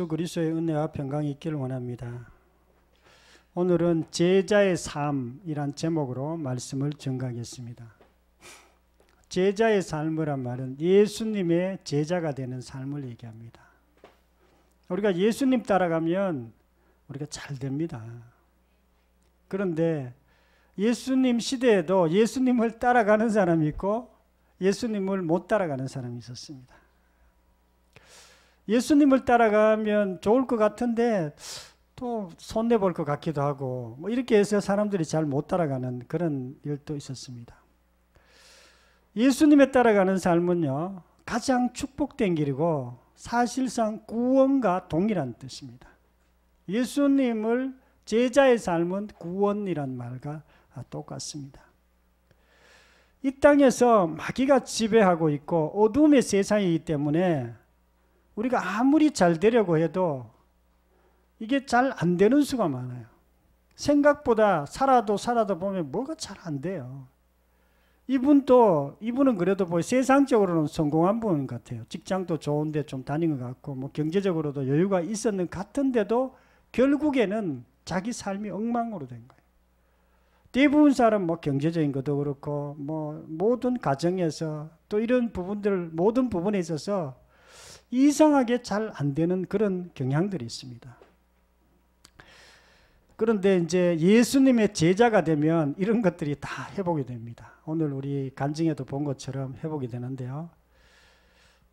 예수 그리스도의 은혜와 평강이 있기를 원합니다. 오늘은 제자의 삶이란 제목으로 말씀을 전가하겠습니다. 제자의 삶이란 말은 예수님의 제자가 되는 삶을 얘기합니다. 우리가 예수님 따라가면 우리가 잘 됩니다. 그런데 예수님 시대에도 예수님을 따라가는 사람이 있고 예수님을 못 따라가는 사람이 있었습니다. 예수님을 따라가면 좋을 것 같은데 또 손해볼 것 같기도 하고 이렇게 해서 사람들이 잘 못 따라가는 그런 일도 있었습니다. 예수님에 따라가는 삶은요, 가장 축복된 길이고 사실상 구원과 동일한 뜻입니다. 예수님을 제자의 삶은 구원이란 말과 똑같습니다. 이 땅에서 마귀가 지배하고 있고 어둠의 세상이기 때문에 우리가 아무리 잘 되려고 해도 이게 잘 안 되는 수가 많아요. 생각보다 살아도 보면 뭐가 잘 안 돼요. 이분은 그래도 뭐 세상적으로는 성공한 분 같아요. 직장도 좋은데 좀 다닌 것 같고 뭐 경제적으로도 여유가 있었는 같은데도 결국에는 자기 삶이 엉망으로 된 거예요. 대부분 사람 뭐 경제적인 것도 그렇고 뭐 모든 가정에서 또 이런 부분들 모든 부분에 있어서 이상하게 잘 안 되는 그런 경향들이 있습니다. 그런데 이제 예수님의 제자가 되면 이런 것들이 다 회복이 됩니다. 오늘 우리 간증에도 본 것처럼 회복이 되는데요.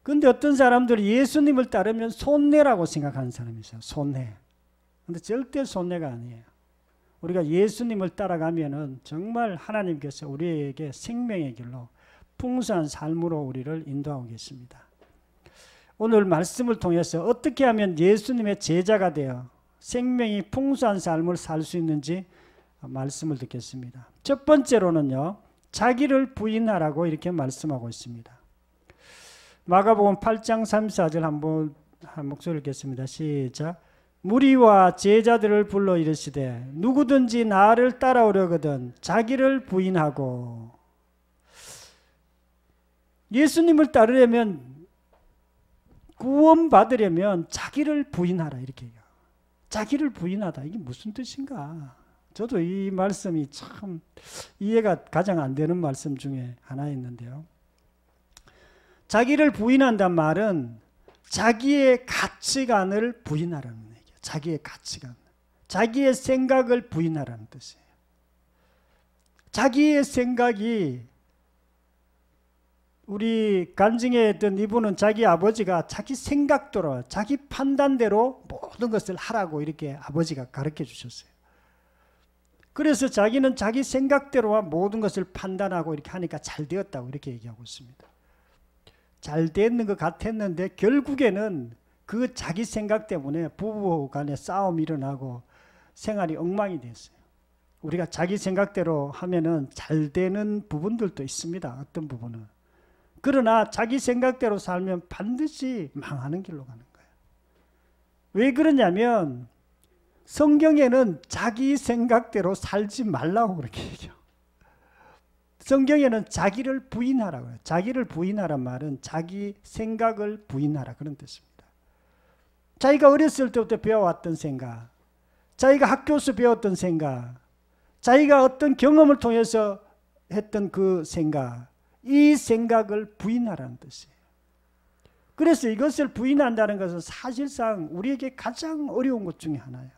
그런데 어떤 사람들이 예수님을 따르면 손해라고 생각하는 사람이 있어요. 손해. 근데 절대 손해가 아니에요. 우리가 예수님을 따라가면은 정말 하나님께서 우리에게 생명의 길로 풍성한 삶으로 우리를 인도하고 계십니다. 오늘 말씀을 통해서 어떻게 하면 예수님의 제자가 되어 생명이 풍성한 삶을 살 수 있는지 말씀을 듣겠습니다. 첫 번째로는요, 자기를 부인하라고 이렇게 말씀하고 있습니다. 마가복음 8장 34절 한번 한 목소리 읽겠습니다. 시작. 무리와 제자들을 불러 이르시되 누구든지 나를 따라오려거든 자기를 부인하고. 예수님을 따르려면 구원받으려면 자기를 부인하라 이렇게 해요. 자기를 부인하다 이게 무슨 뜻인가? 저도 이 말씀이 참 이해가 가장 안 되는 말씀 중에 하나였는데요. 자기를 부인한다는 말은 자기의 가치관을 부인하라는 얘기예요. 자기의 가치관, 자기의 생각을 부인하라는 뜻이에요. 자기의 생각이 우리 간증에 있던 이분은 자기 아버지가 자기 생각대로 자기 판단대로 모든 것을 하라고 이렇게 아버지가 가르쳐 주셨어요. 그래서 자기는 자기 생각대로만 모든 것을 판단하고 이렇게 하니까 잘 되었다고 이렇게 얘기하고 있습니다. 잘 됐는 것 같았는데 결국에는 그 자기 생각 때문에 부부 간에 싸움이 일어나고 생활이 엉망이 됐어요. 우리가 자기 생각대로 하면은 잘 되는 부분들도 있습니다. 어떤 부분은. 그러나 자기 생각대로 살면 반드시 망하는 길로 가는 거예요. 왜 그러냐면 성경에는 자기 생각대로 살지 말라고 그렇게 얘기해요. 성경에는 자기를 부인하라고 해요. 자기를 부인하란 말은 자기 생각을 부인하라 그런 뜻입니다. 자기가 어렸을 때부터 배워왔던 생각, 자기가 학교에서 배웠던 생각, 자기가 어떤 경험을 통해서 했던 그 생각, 이 생각을 부인하라는 뜻이에요. 그래서 이것을 부인한다는 것은 사실상 우리에게 가장 어려운 것 중에 하나예요.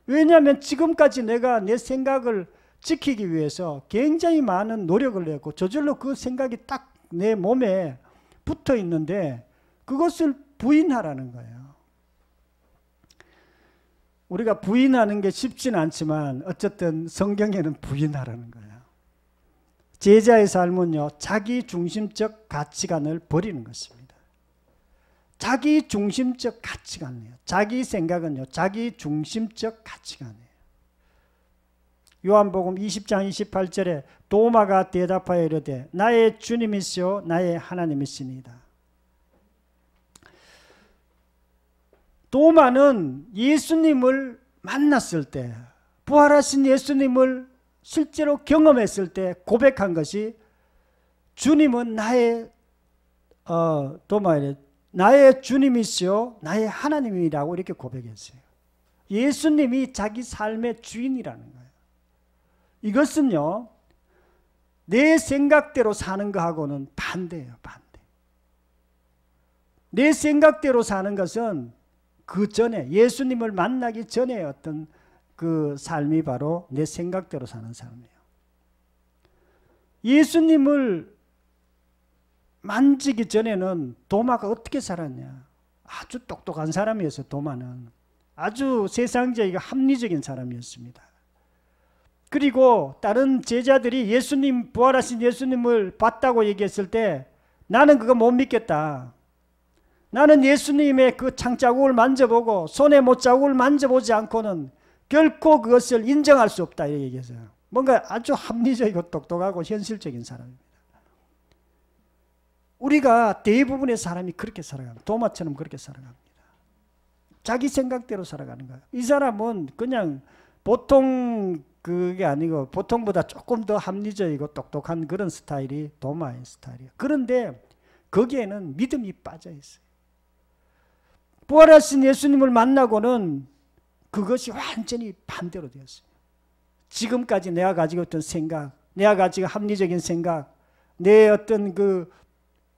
왜냐하면 지금까지 내가 내 생각을 지키기 위해서 굉장히 많은 노력을 했고 저절로 그 생각이 딱 내 몸에 붙어 있는데 그것을 부인하라는 거예요. 우리가 부인하는 게 쉽지는 않지만 어쨌든 성경에는 부인하라는 거예요. 제자의 삶은요, 자기 중심적 가치관을 버리는 것입니다. 자기 중심적 가치관이에요. 자기 생각은요, 자기 중심적 가치관이에요. 요한복음 20장 28절에 도마가 대답하여 이르되 나의 주님이시오 나의 하나님이시니이다. 도마는 예수님을 만났을 때 부활하신 예수님을 실제로 경험했을 때 고백한 것이 주님은 나의 도마에 나의 주님이시요 나의 하나님이라고 이렇게 고백했어요. 예수님이 자기 삶의 주인이라는 거예요. 이것은요, 내 생각대로 사는 거하고는 반대예요. 반대. 내 생각대로 사는 것은 그 전에, 예수님을 만나기 전에 어떤 그 삶이 바로 내 생각대로 사는 삶이에요. 예수님을 만지기 전에는 도마가 어떻게 살았냐? 아주 똑똑한 사람이었어요. 도마는 아주 세상적이고 합리적인 사람이었습니다. 그리고 다른 제자들이 예수님, 부활하신 예수님을 봤다고 얘기했을 때 나는 그거 못 믿겠다. 나는 예수님의 그 창자국을 만져보고 손의 못자국을 만져보지 않고는 결코 그것을 인정할 수 없다 이렇게 얘기했어요. 뭔가 아주 합리적이고 똑똑하고 현실적인 사람입니다. 우리가 대부분의 사람이 그렇게 살아갑니다. 도마처럼 그렇게 살아갑니다. 자기 생각대로 살아가는 거예요. 이 사람은 그냥 보통 그게 아니고 보통보다 조금 더 합리적이고 똑똑한 그런 스타일이 도마의 스타일이에요. 그런데 거기에는 믿음이 빠져 있어요. 부활하신 예수님을 만나고는 그것이 완전히 반대로 되었어요. 지금까지 내가 가지고 있던 생각, 내가 가지고 합리적인 생각, 내 어떤 그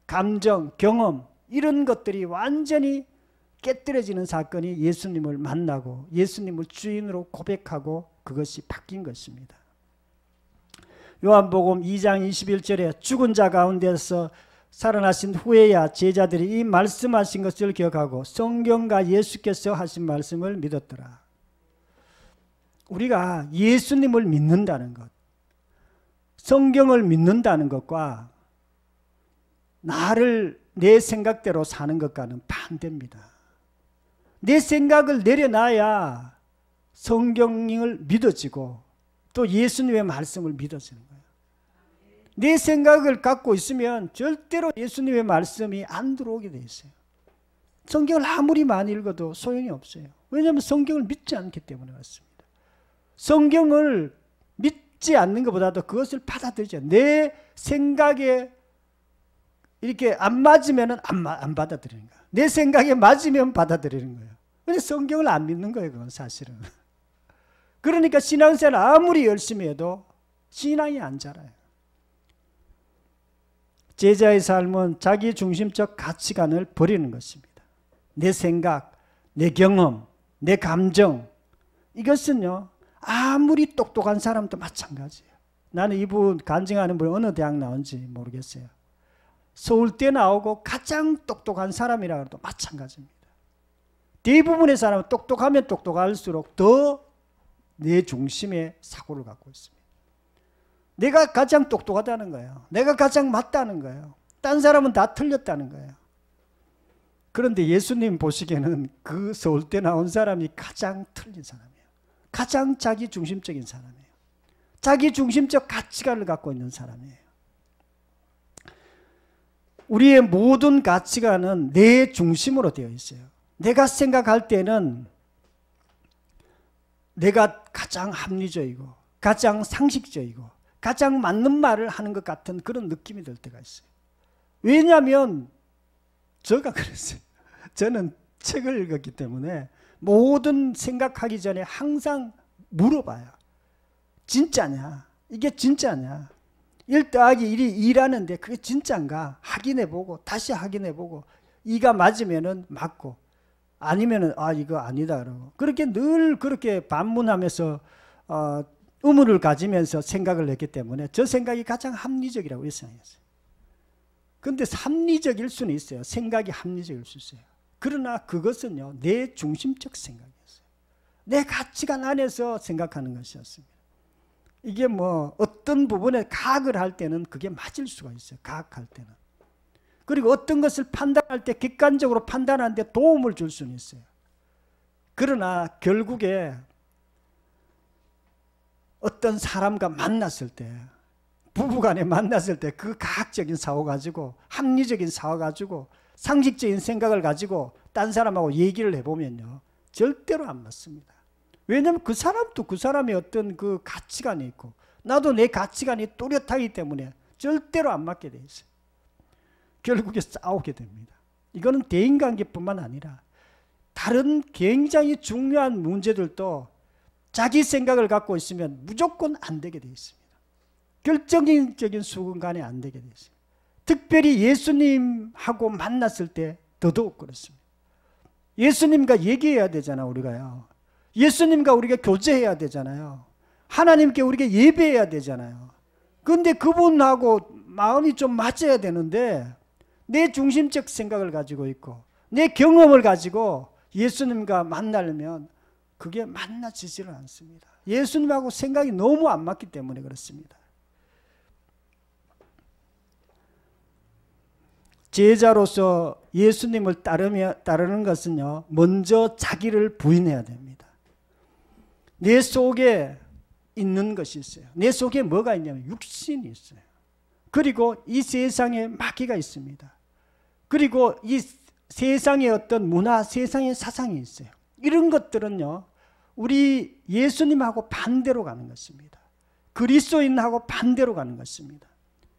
감정, 경험 이런 것들이 완전히 깨뜨려지는 사건이 예수님을 만나고 예수님을 주인으로 고백하고 그것이 바뀐 것입니다. 요한복음 2장 21절에 죽은 자 가운데서 살아나신 후에야 제자들이 이 말씀하신 것을 기억하고 성경과 예수께서 하신 말씀을 믿었더라. 우리가 예수님을 믿는다는 것, 성경을 믿는다는 것과 나를 내 생각대로 사는 것과는 반대입니다. 내 생각을 내려놔야 성경을 믿어지고 또 예수님의 말씀을 믿어지는 거예요. 내 생각을 갖고 있으면 절대로 예수님의 말씀이 안 들어오게 돼 있어요. 성경을 아무리 많이 읽어도 소용이 없어요. 왜냐하면 성경을 믿지 않기 때문에 그렇습니다. 성경을 믿지 않는 것보다도 그것을 받아들이죠. 내 생각에 이렇게 안 맞으면 안 받아들이는 거예요. 내 생각에 맞으면 받아들이는 거예요. 근데 성경을 안 믿는 거예요. 그건 사실은. 그러니까 신앙생활 아무리 열심히 해도 신앙이 안 자라요. 제자의 삶은 자기 중심적 가치관을 버리는 것입니다. 내 생각, 내 경험, 내 감정 이것은요 아무리 똑똑한 사람도 마찬가지예요. 나는 이분 간증하는 분 어느 대학 나온지 모르겠어요. 서울대 나오고 가장 똑똑한 사람이라고 해도 마찬가지입니다. 대부분의 사람은 똑똑하면 똑똑할수록 더 내 중심의 사고를 갖고 있습니다. 내가 가장 똑똑하다는 거예요. 내가 가장 맞다는 거예요. 딴 사람은 다 틀렸다는 거예요. 그런데 예수님 보시기에는 그 서울대 나온 사람이 가장 틀린 사람이에요. 가장 자기 중심적인 사람이에요. 자기 중심적 가치관을 갖고 있는 사람이에요. 우리의 모든 가치관은 내 중심으로 되어 있어요. 내가 생각할 때는 내가 가장 합리적이고 가장 상식적이고 가장 맞는 말을 하는 것 같은 그런 느낌이 들 때가 있어요. 왜냐하면 제가 그랬어요. 저는 책을 읽었기 때문에 모든 생각하기 전에 항상 물어봐요. 진짜냐? 이게 진짜냐? 1 더하기 1이 2라는데 그게 진짜인가? 확인해보고 다시 확인해보고 2가 맞으면 맞고 아니면 이거 아니다 그러고 그렇게 늘 그렇게 반문하면서 의문을 가지면서 생각을 했기 때문에 저 생각이 가장 합리적이라고 생각했어요. 그런데 합리적일 수는 있어요. 생각이 합리적일 수 있어요. 그러나 그것은요 내 중심적 생각이었어요. 내 가치관 안에서 생각하는 것이었습니다. 이게 뭐 어떤 부분에 가학을 할 때는 그게 맞을 수가 있어요. 가학할 때는. 그리고 어떤 것을 판단할 때 객관적으로 판단하는 데 도움을 줄 수는 있어요. 그러나 결국에 어떤 사람과 만났을 때 부부간에 만났을 때 그 가학적인 사고 가지고 합리적인 사고 가지고 상식적인 생각을 가지고 딴 사람하고 얘기를 해보면요 절대로 안 맞습니다. 왜냐하면 그 사람도 그 사람의 어떤 그 가치관이 있고 나도 내 가치관이 뚜렷하기 때문에 절대로 안 맞게 돼 있어요. 결국에 싸우게 됩니다. 이거는 대인관계뿐만 아니라 다른 굉장히 중요한 문제들도 자기 생각을 갖고 있으면 무조건 안 되게 되어 있습니다. 결정적인 순간에 안 되게 되어 있습니다. 특별히 예수님하고 만났을 때 더더욱 그렇습니다. 예수님과 얘기해야 되잖아, 우리가요. 예수님과 우리가 교제해야 되잖아요. 하나님께 우리가 예배해야 되잖아요. 그런데 그분하고 마음이 좀 맞아야 되는데 내 중심적 생각을 가지고 있고 내 경험을 가지고 예수님과 만나려면 그게 만나지지를 않습니다. 예수님하고 생각이 너무 안 맞기 때문에 그렇습니다. 제자로서 예수님을 따르는 것은요, 먼저 자기를 부인해야 됩니다. 내 속에 있는 것이 있어요. 내 속에 뭐가 있냐면 육신이 있어요. 그리고 이 세상에 마귀가 있습니다. 그리고 이 세상의 어떤 문화, 세상의 사상이 있어요. 이런 것들은요, 우리 예수님하고 반대로 가는 것입니다. 그리스도인하고 반대로 가는 것입니다.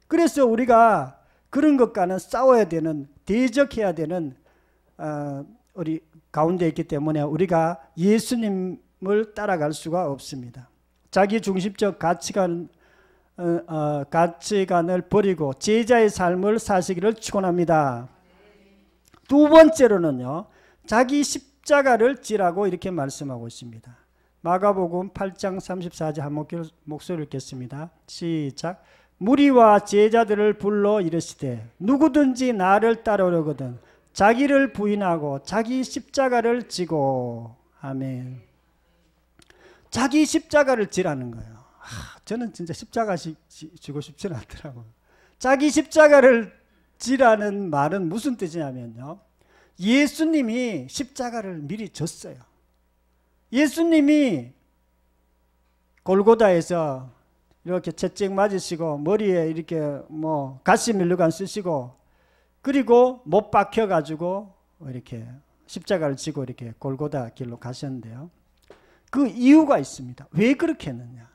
그래서 우리가 그런 것과는 싸워야 되는, 대적해야 되는 우리 가운데 있기 때문에 우리가 예수님을 따라갈 수가 없습니다. 자기 중심적 가치관을 버리고 제자의 삶을 사시기를 축원합니다. 두 번째로는요, 자기 십자가를 지라고 이렇게 말씀하고 있습니다. 마가복음 8장 34절 한 목소리를 읽겠습니다. 시작. 무리와 제자들을 불러 이르시되 누구든지 나를 따르려거든 자기를 부인하고 자기 십자가를 지고. 아멘. 자기 십자가를 지라는 거예요. 저는 진짜 십자가 지고 싶지는 않더라고요. 자기 십자가를 지라는 말은 무슨 뜻이냐면요, 예수님이 십자가를 미리 졌어요. 예수님이 골고다에서 이렇게 채찍 맞으시고 머리에 이렇게 가시 면류관 쓰시고 그리고 못 박혀 가지고 이렇게 십자가를 지고 이렇게 골고다 길로 가셨는데요. 그 이유가 있습니다. 왜 그렇게 했느냐?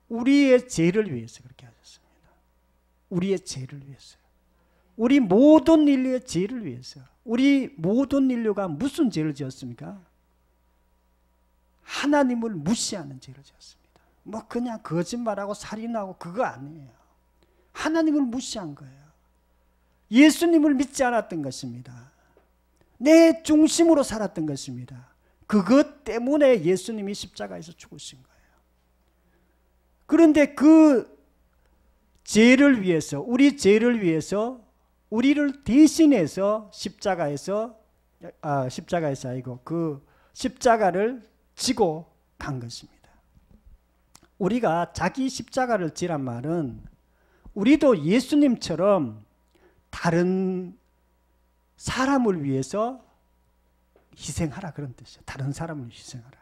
우리의 죄를 위해서 그렇게 하셨습니다. 우리의 죄를 위해서요. 우리 모든 인류의 죄를 위해서요. 우리 모든 인류가 무슨 죄를 지었습니까? 하나님을 무시하는 죄를 지었습니다. 그냥 거짓말하고 살인하고 그거 아니에요. 하나님을 무시한 거예요. 예수님을 믿지 않았던 것입니다. 내 중심으로 살았던 것입니다. 그것 때문에 예수님이 십자가에서 죽으신 거예요. 그런데 그 죄를 위해서, 우리 죄를 위해서 우리를 대신해서 십자가에서 아니고 그 십자가를 지고 간 것입니다. 우리가 자기 십자가를 지란 말은 우리도 예수님처럼 다른 사람을 위해서 희생하라 그런 뜻이에요. 다른 사람을 희생하라.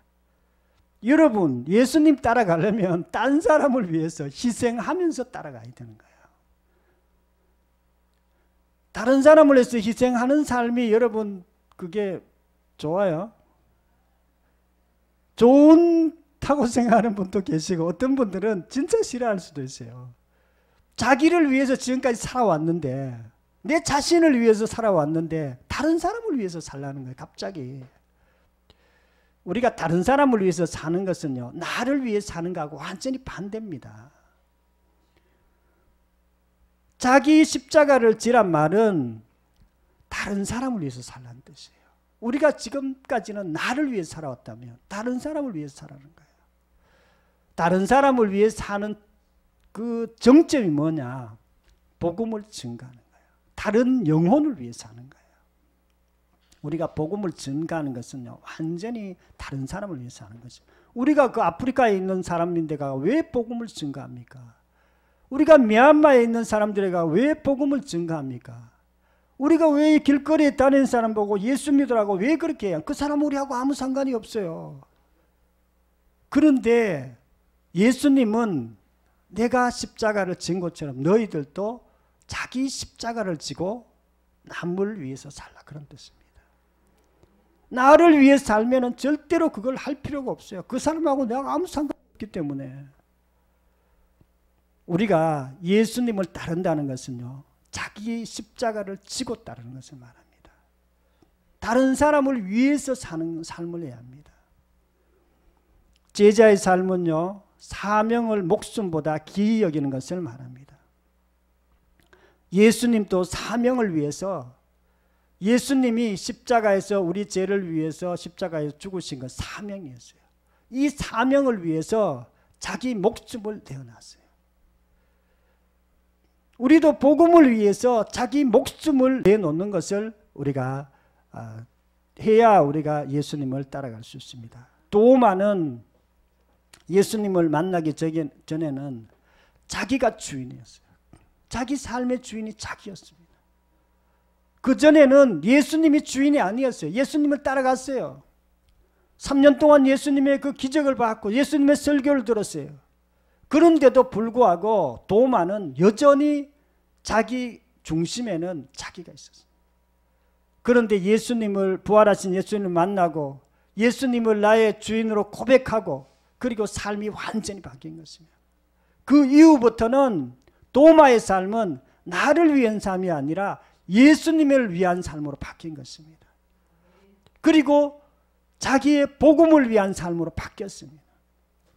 여러분, 예수님 따라가려면 딴 사람을 위해서 희생하면서 따라가야 되는 거예요. 다른 사람을 위해서 희생하는 삶이 여러분 그게 좋아요? 좋다고 생각하는 분도 계시고 어떤 분들은 진짜 싫어할 수도 있어요. 자기를 위해서 지금까지 살아왔는데, 내 자신을 위해서 살아왔는데 다른 사람을 위해서 살라는 거예요. 갑자기. 우리가 다른 사람을 위해서 사는 것은요, 나를 위해 사는 것하고 완전히 반대입니다. 자기 십자가를 지란 말은 다른 사람을 위해서 살라는 뜻이에요. 우리가 지금까지는 나를 위해 살아왔다면 다른 사람을 위해서 살아는 거예요. 다른 사람을 위해 사는 그 정점이 뭐냐? 복음을 증가하는 거예요. 다른 영혼을 위해 사는 거예요. 우리가 복음을 증가하는 것은요, 완전히 다른 사람을 위해서 하는 것이죠. 우리가 그 아프리카에 있는 사람인데가 왜 복음을 증가합니까? 우리가 미얀마에 있는 사람들에게 왜 복음을 증가합니까? 우리가 왜 길거리에 다니는 사람 보고 예수 믿으라고 왜 그렇게 해요? 그 사람 우리하고 아무 상관이 없어요. 그런데 예수님은 내가 십자가를 진 것처럼 너희들도 자기 십자가를 지고 남을 위해서 살라 그런 뜻입니다. 나를 위해 살면은 절대로 그걸 할 필요가 없어요. 그 사람하고 내가 아무 상관없기 때문에. 우리가 예수님을 따른다는 것은요, 자기 십자가를 지고 따르는 것을 말합니다. 다른 사람을 위해서 사는 삶을 해야 합니다. 제자의 삶은요, 사명을 목숨보다 귀히 여기는 것을 말합니다. 예수님도 사명을 위해서, 예수님이 십자가에서 우리 죄를 위해서 십자가에서 죽으신 건 사명이었어요. 이 사명을 위해서 자기 목숨을 내어놨어요. 우리도 복음을 위해서 자기 목숨을 내놓는 것을 우리가 해야 우리가 예수님을 따라갈 수 있습니다. 도마는 예수님을 만나기 전에는 자기가 주인이었어요. 자기 삶의 주인이 자기였습니다. 그 전에는 예수님이 주인이 아니었어요. 예수님을 따라갔어요. 3년 동안 예수님의 그 기적을 받고 예수님의 설교를 들었어요. 그런데도 불구하고 도마는 여전히 자기 중심에는 자기가 있었어요. 그런데 예수님을, 부활하신 예수님을 만나고 예수님을 나의 주인으로 고백하고 그리고 삶이 완전히 바뀐 것입니다. 그 이후부터는 도마의 삶은 나를 위한 삶이 아니라 예수님을 위한 삶으로 바뀐 것입니다. 그리고 자기의 복음을 위한 삶으로 바뀌었습니다.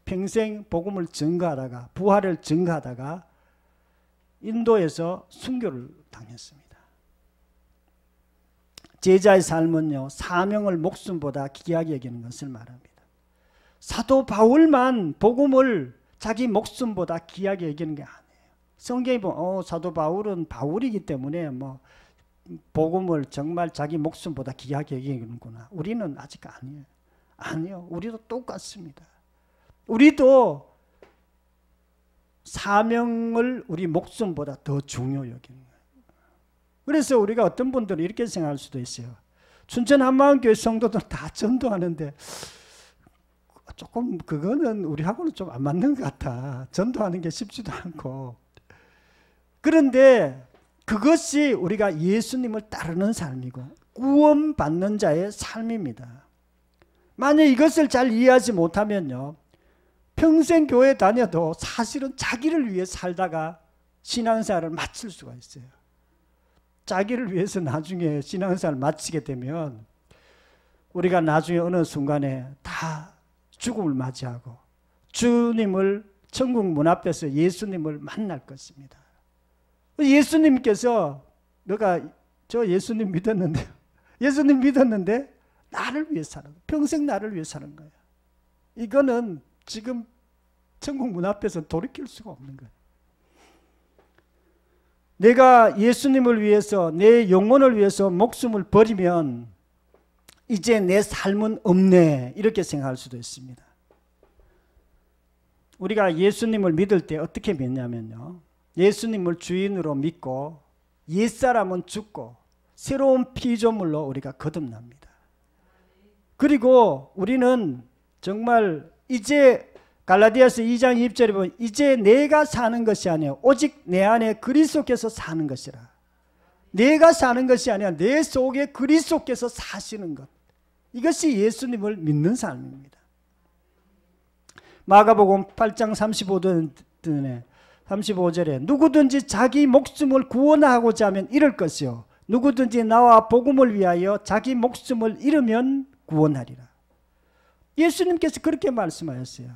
평생 복음을 증거하다가, 부활을 증거하다가 인도에서 순교를 당했습니다. 제자의 삶은요, 사명을 목숨보다 귀하게 여기는 것을 말합니다. 사도 바울만 복음을 자기 목숨보다 귀하게 여기는 게 아니에요. 성경에 보면 사도 바울은 바울이기 때문에 복음을 정말 자기 목숨보다 귀하게 여기는구나. 우리는 아직 아니에요. 아니요. 우리도 똑같습니다. 우리도 사명을 우리 목숨보다 더 중요히 여기는 거예요. 그래서 우리가 어떤 분들은 이렇게 생각할 수도 있어요. 춘천 한마음교회 성도들 다 전도하는데 조금 그거는 우리하고는 좀 안 맞는 것 같아. 전도하는 게 쉽지도 않고. 그런데 그것이 우리가 예수님을 따르는 삶이고 구원받는 자의 삶입니다. 만약 이것을 잘 이해하지 못하면요, 평생 교회 다녀도 사실은 자기를 위해 살다가 신앙생활을 마칠 수가 있어요. 자기를 위해서 나중에 신앙생활을 마치게 되면 우리가 나중에 어느 순간에 다 죽음을 맞이하고 주님을 천국 문 앞에서 예수님을 만날 것입니다. 예수님께서 너가 저 예수님 믿었는데 예수님 믿었는데 나를 위해 사는, 평생 나를 위해 사는 거예요. 이거는 지금 천국 문 앞에서 돌이킬 수가 없는 거예요. 내가 예수님을 위해서, 내 영혼을 위해서 목숨을 버리면 이제 내 삶은 없네, 이렇게 생각할 수도 있습니다. 우리가 예수님을 믿을 때 어떻게 믿냐면요, 예수님을 주인으로 믿고 옛사람은 죽고 새로운 피조물로 우리가 거듭납니다. 그리고 우리는 정말 이제 갈라디아서 2장 20절에 보면 이제 내가 사는 것이 아니에요, 오직 내 안에 그리스도께서 사는 것이라. 내가 사는 것이 아니라 내 속에 그리스도께서 사시는 것, 이것이 예수님을 믿는 삶입니다. 마가복음 8장 35절에 누구든지 자기 목숨을 구원하고자 하면 잃을 것이요 누구든지 나와 복음을 위하여 자기 목숨을 잃으면 구원하리라. 예수님께서 그렇게 말씀하셨어요.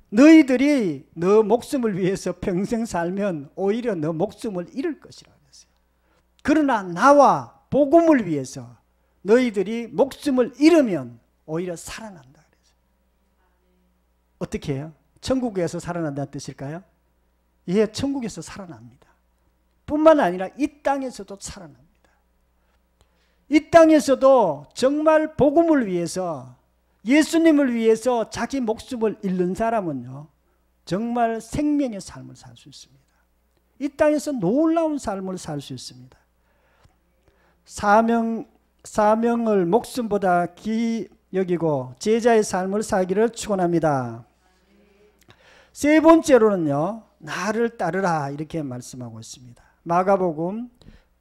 너희들이 너 목숨을 위해서 평생 살면 오히려 너 목숨을 잃을 것이라 그랬어요. 그러나 나와 복음을 위해서 너희들이 목숨을 잃으면 오히려 살아난다 그랬어요. 어떻게 해요? 천국에서 살아난다는 뜻일까요? 예, 천국에서 살아납니다. 뿐만 아니라 이 땅에서도 살아납니다. 이 땅에서도 정말 복음을 위해서, 예수님을 위해서 자기 목숨을 잃는 사람은요, 정말 생명의 삶을 살 수 있습니다. 이 땅에서 놀라운 삶을 살 수 있습니다. 사명을 목숨보다 귀히 여기고 제자의 삶을 살기를 축원합니다. 세 번째로는요, 나를 따르라, 이렇게 말씀하고 있습니다. 마가복음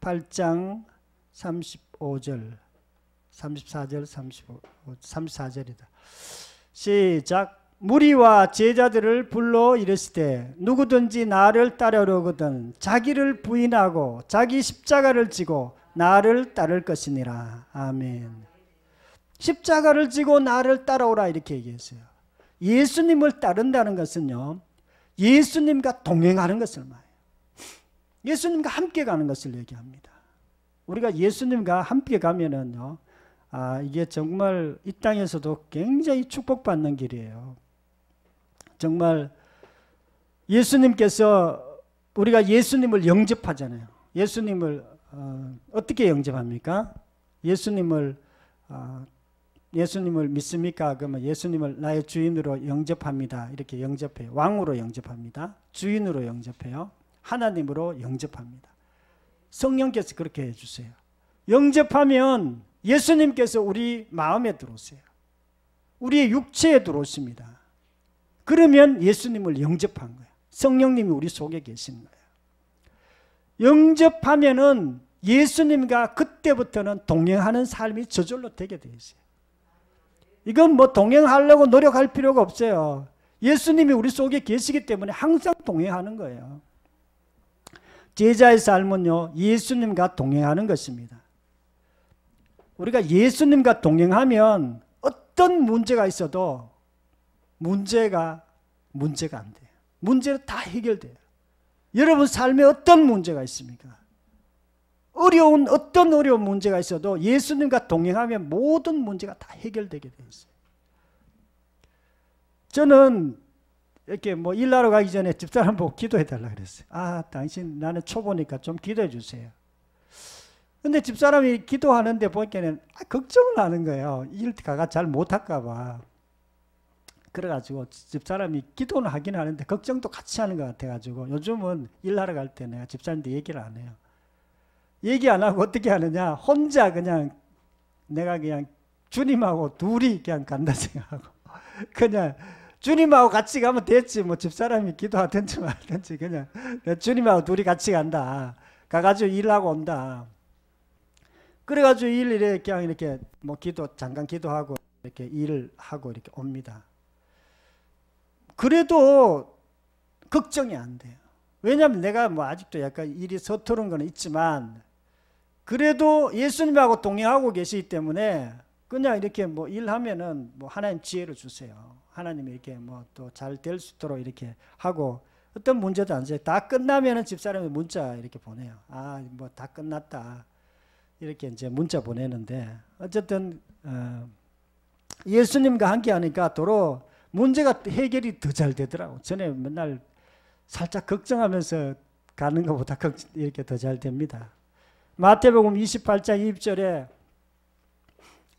8장 35절, 34절, 34절이다. 시작. 무리와 제자들을 불러 이르시되 누구든지 나를 따르려거든 자기를 부인하고 자기 십자가를 지고 나를 따를 것이니라. 아멘. 십자가를 지고 나를 따라오라 이렇게 얘기했어요. 예수님을 따른다는 것은요, 예수님과 동행하는 것을 말해요. 예수님과 함께 가는 것을 얘기합니다. 우리가 예수님과 함께 가면은요, 이게 정말 이 땅에서도 굉장히 축복받는 길이에요. 정말 예수님께서, 우리가 예수님을 영접하잖아요. 예수님을 어떻게 영접합니까? 예수님을 믿습니까? 그러면 예수님을 나의 주인으로 영접합니다. 이렇게 영접해요. 왕으로 영접합니다. 주인으로 영접해요. 하나님으로 영접합니다. 성령께서 그렇게 해주세요. 영접하면 예수님께서 우리 마음에 들어오세요. 우리의 육체에 들어오십니다. 그러면 예수님을 영접한 거예요. 성령님이 우리 속에 계신 거예요. 영접하면은 예수님과 그때부터는 동행하는 삶이 저절로 되게 되어 있어요. 이건 뭐 동행하려고 노력할 필요가 없어요. 예수님이 우리 속에 계시기 때문에 항상 동행하는 거예요. 제자의 삶은요, 예수님과 동행하는 것입니다. 우리가 예수님과 동행하면 어떤 문제가 있어도 문제가 안 돼요. 문제는 다 해결돼요. 여러분 삶에 어떤 문제가 있습니까? 어떤 어려운 문제가 있어도 예수님과 동행하면 모든 문제가 다 해결되게 되어 있어요. 저는 이렇게 뭐 일하러 가기 전에 집사람 보고 기도해 달라 그랬어요. 당신 나는 초보니까 좀 기도해 주세요. 근데 집사람이 기도하는데 보니까는 걱정을 하는 거예요. 일가가 잘 못할까 봐. 그래가지고 집사람이 기도는 하긴 하는데 걱정도 같이 하는 것 같아가지고 요즘은 일하러 갈 때 내가 집사님한테 얘기를 안 해요. 얘기 안 하고 어떻게 하느냐, 혼자 내가 그냥 주님하고 둘이 그냥 간다 생각하고 그냥 주님하고 같이 가면 됐지, 뭐 집사람이 기도하든지 말든지 그냥 주님하고 둘이 같이 간다. 가가지고 일하고 온다. 그래가지고 일일에 그냥 이렇게 뭐 잠깐 기도하고 이렇게 일을 하고 이렇게 옵니다. 그래도 걱정이 안 돼요. 왜냐하면 내가 뭐 아직도 약간 일이 서투른 건 있지만 그래도 예수님하고 동행하고 계시기 때문에 그냥 이렇게 뭐 일하면은 뭐 하나님 지혜를 주세요. 하나님이 이렇게 뭐 또 잘 될 수 있도록 이렇게 하고 어떤 문제도 안 돼요. 다 끝나면은 집사람이 문자 이렇게 보내요. 뭐 다 끝났다. 이렇게 이제 문자 보내는데 어쨌든 예수님과 함께 하니까 도로 문제가 해결이 더 잘 되더라고. 전에 맨날 살짝 걱정하면서 가는 것보다 이렇게 더 잘 됩니다. 마태복음 28장 20절에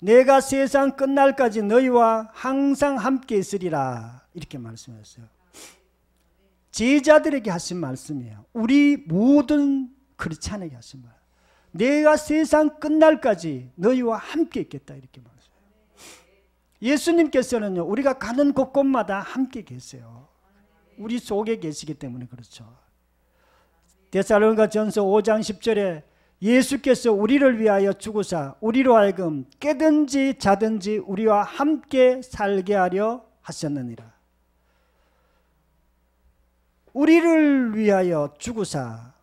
내가 세상 끝날까지 너희와 항상 함께 있으리라 이렇게 말씀하셨어요. 제자들에게 하신 말씀이에요. 우리 모든 크리스찬에게 하신 말. 내가 세상 끝날까지 너희와 함께 있겠다 이렇게 말씀해요. 예수님께서는요, 우리가 가는 곳곳마다 함께 계세요. 우리 속에 계시기 때문에 그렇죠. 데살로니가전서 5장 10절에 예수께서 우리를 위하여 죽으사 우리로 하여금 깨든지 자든지 우리와 함께 살게 하려 하셨느니라. 우리를 위하여 죽으사,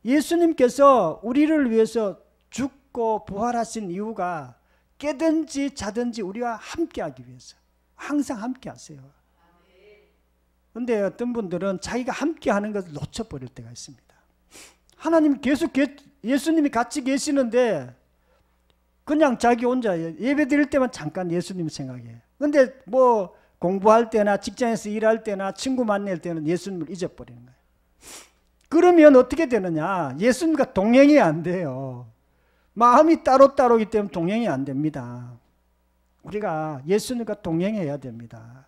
예수님께서 우리를 위해서 죽고 부활하신 이유가 깨든지 자든지 우리와 함께 하기 위해서. 항상 함께 하세요. 그런데 어떤 분들은 자기가 함께 하는 것을 놓쳐버릴 때가 있습니다. 하나님 계속 예수님이 같이 계시는데 그냥 자기 혼자 예배 드릴 때만 잠깐 예수님 생각해. 근데 뭐 공부할 때나 직장에서 일할 때나 친구 만날 때는 예수님을 잊어버리는 거예요. 그러면 어떻게 되느냐? 예수님과 동행이 안 돼요. 마음이 따로따로이기 때문에 동행이 안 됩니다. 우리가 예수님과 동행해야 됩니다.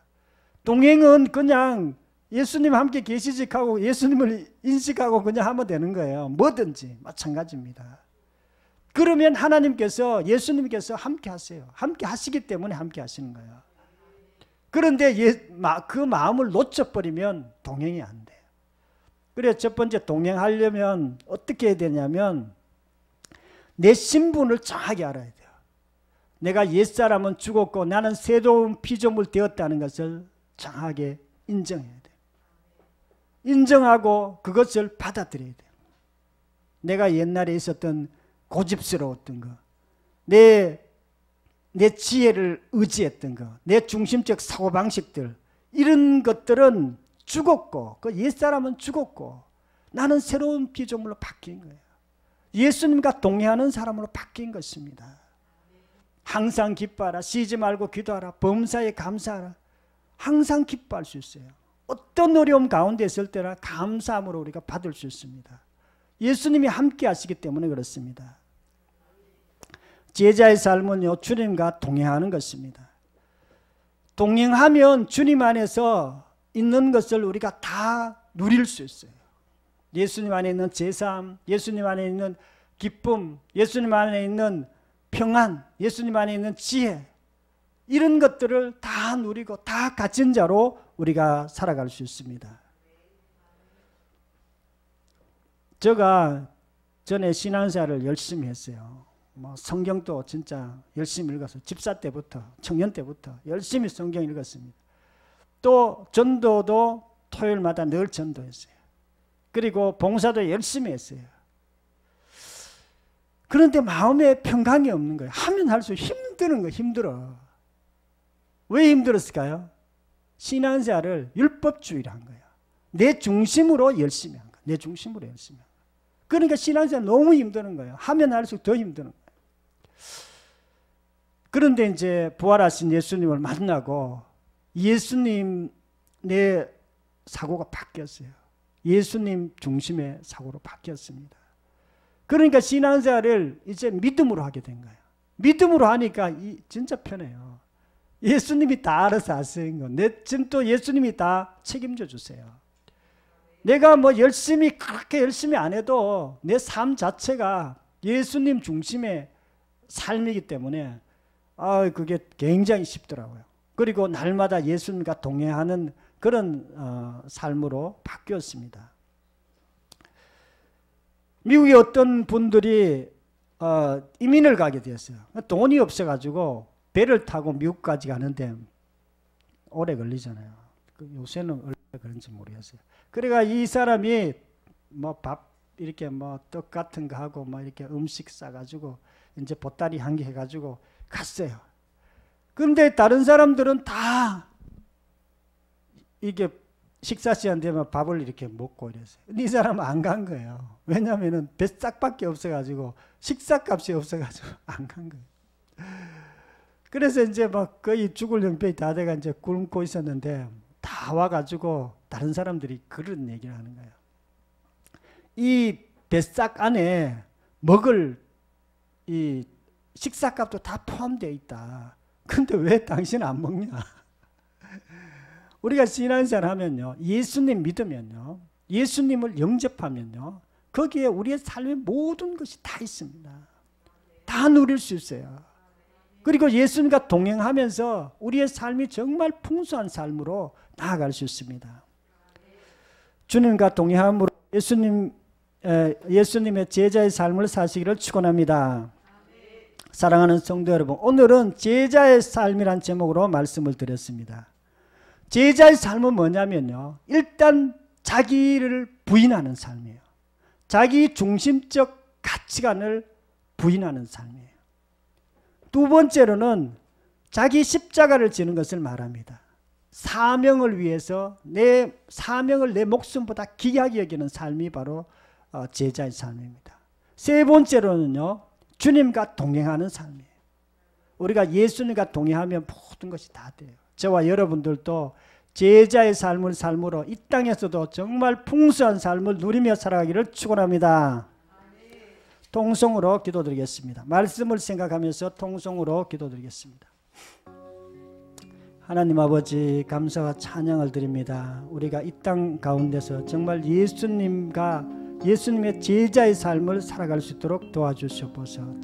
동행은 그냥 예수님 함께 계시직하고 예수님을 인식하고 그냥 하면 되는 거예요. 뭐든지 마찬가지입니다. 그러면 하나님께서, 예수님께서 함께 하세요. 함께 하시기 때문에 함께 하시는 거예요. 그런데 그 마음을 놓쳐버리면 동행이 안 돼요. 그래서 첫 번째 동행하려면 어떻게 해야 되냐면 내 신분을 정확히 알아야 돼요. 내가 옛사람은 죽었고 나는 새로운 피조물 되었다는 것을 정확하게 인정해야 돼요. 인정하고 그것을 받아들여야 돼요. 내가 옛날에 있었던 고집스러웠던 거, 내 지혜를 의지했던 거, 내 중심적 사고방식들, 이런 것들은 죽었고, 그 옛사람은 죽었고, 나는 새로운 피조물로 바뀐 거예요. 예수님과 동행하는 사람으로 바뀐 것입니다. 항상 기뻐하라, 쉬지 말고 기도하라, 범사에 감사하라. 항상 기뻐할 수 있어요. 어떤 어려움 가운데 있을 때나 감사함으로 우리가 받을 수 있습니다. 예수님이 함께 하시기 때문에 그렇습니다. 제자의 삶은요, 주님과 동행하는 것입니다. 동행하면 주님 안에서 있는 것을 우리가 다 누릴 수 있어요. 예수님 안에 있는 제삼, 예수님 안에 있는 기쁨, 예수님 안에 있는 평안, 예수님 안에 있는 지혜, 이런 것들을 다 누리고 다 가진 자로 우리가 살아갈 수 있습니다. 제가 전에 신앙생활을 열심히 했어요. 성경도 진짜 열심히 읽어서 집사 때부터, 청년 때부터 열심히 성경 읽었습니다. 또 전도도 토요일마다 늘 전도했어요. 그리고 봉사도 열심히 했어요. 그런데 마음에 평강이 없는 거예요. 하면 할수록 힘드는 거예요. 힘들어. 왜 힘들었을까요? 신앙생활을 율법주의로 한 거예요. 내 중심으로 열심히 한 거예요. 내 중심으로 열심히 한 거예요. 그러니까 신앙생활 너무 힘드는 거예요. 하면 할수록 더 힘드는 거예요. 그런데 이제 부활하신 예수님을 만나고 예수님 내 사고가 바뀌었어요. 예수님 중심의 사고로 바뀌었습니다. 그러니까 신앙생활을 이제 믿음으로 하게 된 거예요. 믿음으로 하니까 진짜 편해요. 예수님이 다 알아서 하시는 거. 지금 또 예수님이 다 책임져 주세요. 내가 열심히 그렇게 열심히 안 해도 내 삶 자체가 예수님 중심의 삶이기 때문에 그게 굉장히 쉽더라고요. 그리고 날마다 예수님과 동행하는 그런 삶으로 바뀌었습니다. 미국에 어떤 분들이 이민을 가게 되었어요. 돈이 없어가지고 배를 타고 미국까지 가는데 오래 걸리잖아요. 요새는 얼마나 그런지 모르겠어요. 그러니까 이 사람이 밥 이렇게 떡 같은 거 하고 이렇게 음식 싸가지고 이제 보따리 한 개 해가지고 갔어요. 그런데 다른 사람들은 다 이게 식사 시간 되면 밥을 이렇게 먹고 이랬어요. 이 사람은 안 간 거예요. 왜냐하면 뱃싹밖에 없어가지고 식사값이 없어가지고 안 간 거예요. 그래서 이제 거의 죽을 형편이 다 돼가 이제 굶고 있었는데 다 와가지고 다른 사람들이 그런 얘기를 하는 거예요. 이 뱃싹 안에 먹을 이 식사값도 다 포함되어 있다. 근데 왜 당신 안 먹냐? 우리가 신앙생활 하면요, 예수님 믿으면요, 예수님을 영접하면요, 거기에 우리의 삶의 모든 것이 다 있습니다. 다 누릴 수 있어요. 그리고 예수님과 동행하면서 우리의 삶이 정말 풍성한 삶으로 나아갈 수 있습니다. 주님과 동행함으로 예수님의 제자의 삶을 사시기를 축원합니다. 사랑하는 성도 여러분, 오늘은 제자의 삶이란 제목으로 말씀을 드렸습니다. 제자의 삶은 뭐냐면요, 일단 자기를 부인하는 삶이에요. 자기 중심적 가치관을 부인하는 삶이에요. 두 번째로는 자기 십자가를 지는 것을 말합니다. 사명을 위해서 내 사명을 내 목숨보다 귀하게 여기는 삶이 바로 제자의 삶입니다. 세 번째로는요, 주님과 동행하는 삶이에요. 우리가 예수님과 동행하면 모든 것이 다 돼요. 저와 여러분들도 제자의 삶을 삶으로 이 땅에서도 정말 풍성한 삶을 누리며 살아가기를 축원합니다. 통성으로 기도드리겠습니다. 말씀을 생각하면서 통성으로 기도드리겠습니다. 하나님 아버지, 감사와 찬양을 드립니다. 우리가 이 땅 가운데서 정말 예수님의 제자의 삶을 살아갈 수 있도록 도와주시옵소서.